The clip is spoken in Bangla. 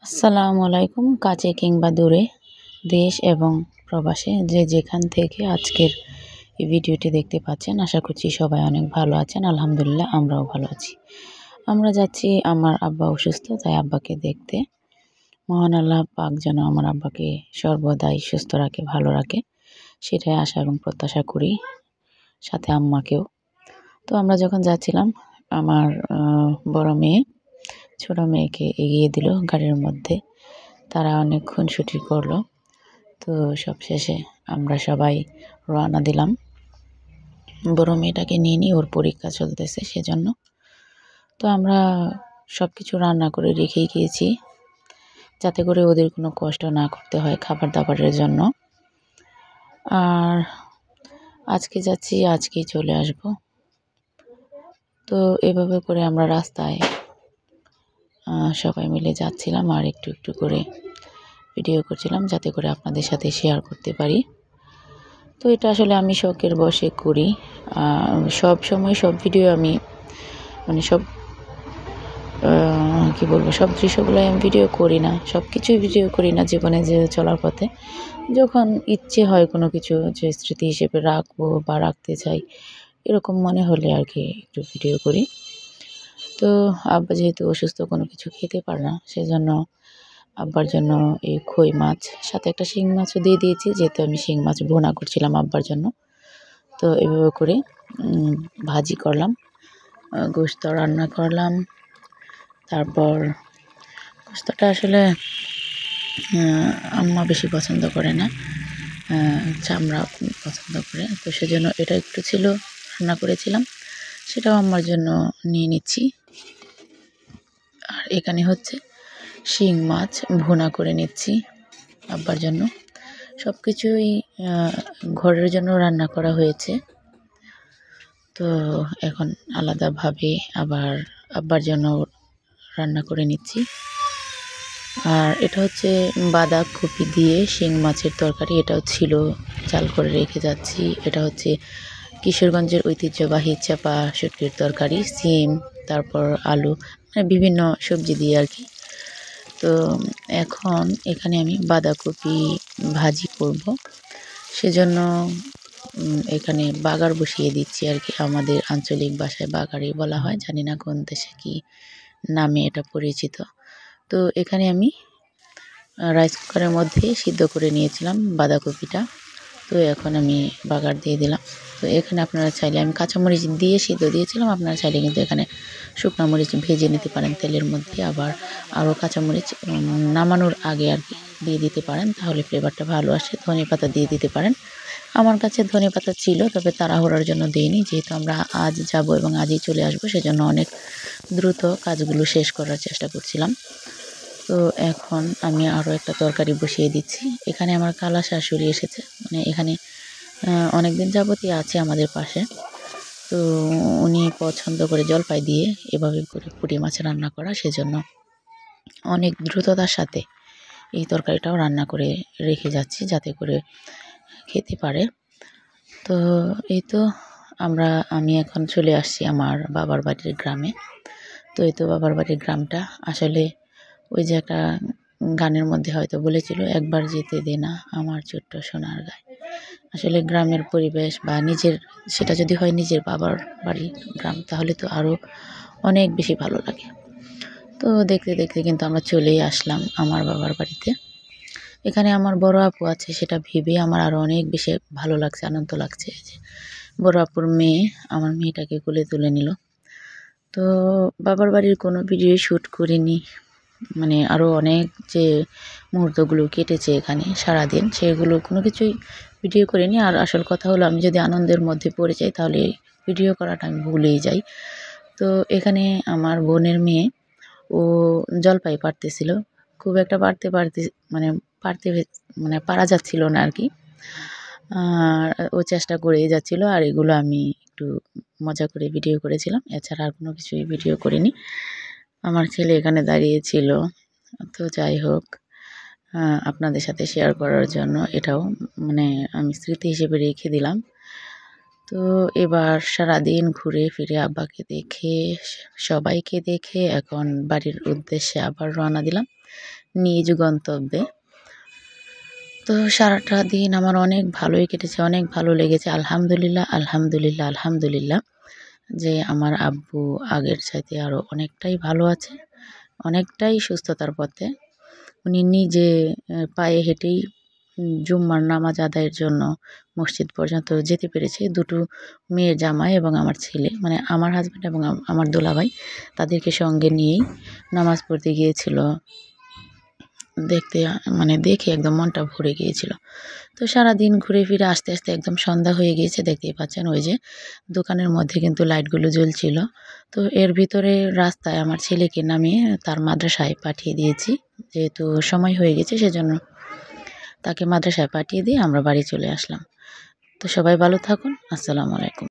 আসসালামু আলাইকুম। কাছে কিংবা দূরে, দেশ এবং প্রবাসে যে যেখান থেকে আজকের এই ভিডিওটি দেখতে পাচ্ছেন, আশা করছি সবাই অনেক ভালো আছেন। আলহামদুলিল্লাহ আমরাও ভালো আছি। আমরা যাচ্ছি, আমার আব্বা অসুস্থ, তাই আব্বাকে দেখতে। মহান আল্লাহ পাক যেন আমার আব্বাকে সর্বদাই সুস্থ রাখে, ভালো রাখে, সেটাই আশা এবং প্রত্যাশা করি, সাথে আম্মাকেও। তো আমরা যখন যাচ্ছিলাম, আমার বড় মেয়ে ছোট মেয়েকে এগিয়ে দিল গাড়ির মধ্যে। তারা অনেক খুনসুটি করলো। তো সবশেষে আমরা সবাই রওনা দিলাম। বড় মেয়েটাকে নিয়ে ওর পরীক্ষা চলতেছে সেজন্য। তো আমরা সব কিছু রান্না করে রেখেই গিয়েছি, যাতে করে ওদের কোনো কষ্ট না করতে হয় খাবার দাবারের জন্য। আর আজকে যাচ্ছি, আজকেই চলে আসব। তো এভাবে করে আমরা রাস্তায় সবাই মিলে যাচ্ছিলাম আর একটু একটু করে ভিডিও করছিলাম, যাতে করে আপনাদের সাথে শেয়ার করতে পারি। তো এটা আসলে আমি শখের বশে করি। সব সময় সব ভিডিও আমি সব কী বলবো, সব দৃশ্যগুলোই আমি ভিডিও করি না, সব কিছুই ভিডিও করি না জীবনে যে চলার পথে। যখন ইচ্ছে হয় কোনো কিছু যে স্মৃতি হিসেবে রাখবো বা রাখতে চাই, এরকম মনে হলে আর কি একটু ভিডিও করি। তো আব্বা যেহেতু অসুস্থ, কোনো কিছু খেতে পারে না, সেজন্য আব্বার জন্য এই কই মাছ, সাথে একটা শিং মাছও দিয়ে দিয়েছি, যেহেতু আমি শিং মাছ ভুনা করছিলাম আব্বার জন্য। তো এভাবে করে ভাজি করলাম, গোশত রান্না করলাম। তারপর গোশতটা আসলে আম্মা বেশি পছন্দ করে না, চামড়া পছন্দ করে। তো সেজন্য এটা একটু ছিল, রান্না করেছিলাম, সেটাও আম্মার জন্য নিয়ে নিচ্ছি। আর এখানে হচ্ছে শিং মাছ ভুনা করে নিচ্ছি আব্বার জন্য। সব কিছুই ঘরের জন্য রান্না করা হয়েছে। তো এখন আলাদাভাবে আবার আব্বার জন্য রান্না করে নিচ্ছি। আর এটা হচ্ছে বাঁধাকপি দিয়ে শিং মাছের তরকারি, এটাও ছিল, চাল করে রেখে যাচ্ছি। এটা হচ্ছে কিশোরগঞ্জের ঐতিহ্যবাহী চাপা শুটকির তরকারি, সিম, তারপর আলু, মানে বিভিন্ন সবজি দিয়ে আর কি। তো এখন এখানে আমি বাঁধাকপি ভাজি করব, সেজন্য এখানে বাগার বসিয়ে দিচ্ছি আর কি। আমাদের আঞ্চলিক ভাষায় বাগারই বলা হয়, জানি না কোন দেশে কি নামে এটা পরিচিত। তো এখানে আমি রাইস কুকারের মধ্যে সিদ্ধ করে নিয়েছিলাম বাঁধাকপিটা। তো এখন আমি বাগার দিয়ে দিলাম। তো এখানে আপনারা চাইলে, আমি কাঁচামরিচ দিয়ে সিদ্ধ দিয়েছিলাম, আপনারা চাইলে কিন্তু এখানে শুকনো মরিচ ভেজে নিতে পারেন তেলের মধ্যে, আবার আরও কাঁচামরিচ নামানোর আগে আর কি দিয়ে দিতে পারেন, তাহলে ফ্লেভারটা ভালো আসে। ধনেপাতা দিয়ে দিতে পারেন। আমার কাছে ধনেপাতা ছিল, তবে তাড়াহুড়োর জন্য দিইনি, যেহেতু আমরা আজ যাব এবং আজই চলে আসবো, সেজন্য অনেক দ্রুত কাজগুলো শেষ করার চেষ্টা করছিলাম। তো এখন আমি আরও একটা তরকারি বসিয়ে দিচ্ছি। এখানে আমার খালা শাশুড়ি এসেছে, মানে এখানে অনেক দিন যাবতই আছে আমাদের পাশে। তো উনি পছন্দ করে জলপাই দিয়ে এভাবে করে পুঁটি মাছ রান্না করা, সেজন্য অনেক দ্রুততার সাথে এই তরকারিটাও রান্না করে রেখে যাচ্ছি, যাতে করে খেতে পারে। তো এই তো আমি এখন চলে আসছি আমার বাবার বাড়ির গ্রামে। তো এই তো বাবার বাড়ির গ্রামটা আসলে ওই যে একটা গানের মধ্যে হয়তো বলেছিল, একবার যেতে দে না আমার ছোট্ট সোনার গায়ে। আসলে গ্রামের পরিবেশ বা সেটা যদি হয় নিজের বাবার বাড়ির গ্রাম, তাহলে তো আরও অনেক বেশি ভালো লাগে। তো দেখতে দেখতে কিন্তু আমরা চলেই আসলাম আমার বাবার বাড়িতে। এখানে আমার বড় আপু আছে, সেটা ভেবে আমার আরও অনেক বেশি ভালো লাগছে, আনন্দ লাগছে যে বড় আপুর মেয়ে আমার মেয়েটাকে কোলে তুলে নিল। তো বাবার বাড়ির কোনো ভিডিও শ্যুট করিনি, মানে আরও অনেক যে মুহূর্তগুলো কেটেছে এখানে সারাদিন, সেগুলো কোনো কিছুই ভিডিও করিনি। আর আসল কথা হলো, আমি যদি আনন্দের মধ্যে পড়ে যাই, তাহলে ভিডিও করাটা আমি ভুলেই যাই। তো এখানে আমার বোনের মেয়ে, ও জলপাই পাড়তেছিল, খুব একটা মানে পারা যাচ্ছিল না আর কি। আর ও চেষ্টা করেই যাচ্ছিল, আর এগুলো আমি একটু মজা করে ভিডিও করেছিলাম, এছাড়া আর কোনো কিছুই ভিডিও করিনি। আমার ছেলে এখানে দাঁড়িয়েছিল। তো যাই হোক, আপনাদের সাথে শেয়ার করার জন্য এটাও, মানে আমি স্মৃতি হিসেবে রেখে দিলাম। তো এবার সারাদিন ঘুরে ফিরে আব্বাকে দেখে সবাইকে দেখে এখন বাড়ির উদ্দেশ্যে আবার রওনা দিলাম নিজ গন্তব্যে। তো সারাটা দিন আমার অনেক ভালোই কেটেছে, অনেক ভালো লেগেছে। আলহামদুলিল্লাহ, আলহামদুলিল্লাহ, আলহামদুলিল্লাহ যে আমার আব্বু আগের চাইতে আরও অনেকটাই ভালো আছে, অনেকটাই সুস্থতার পথে। উনি নিজে পায়ে হেঁটেই জুম্মার নামাজ আদায়ের জন্য মসজিদ পর্যন্ত যেতে পেরেছে। দুটো মেয়ের জামাই এবং আমার ছেলে, মানে আমার হাজব্যান্ড এবং আমার দোলাভাই, তাদেরকে সঙ্গে নিয়েই নামাজ পড়তে গিয়েছিল। দেখে একদম মনটা ভরে গিয়েছিল। তো সারাদিন ঘুরে ফিরে আস্তে আস্তে একদম সন্ধ্যা হয়ে গিয়েছে। দেখতেই পাচ্ছেন ওই যে দোকানের মধ্যে কিন্তু লাইটগুলো জ্বলছিল। তো এর ভিতরে রাস্তায় আমার ছেলেকে নামিয়ে তার মাদ্রাসায় পাঠিয়ে দিয়েছি, যেহেতু সময় হয়ে গেছে সেজন্য তাকে মাদ্রাসায় পাঠিয়ে দিয়ে আমরা বাড়ি চলে আসলাম। তো সবাই ভালো থাকুন। আসসালামু আলাইকুম।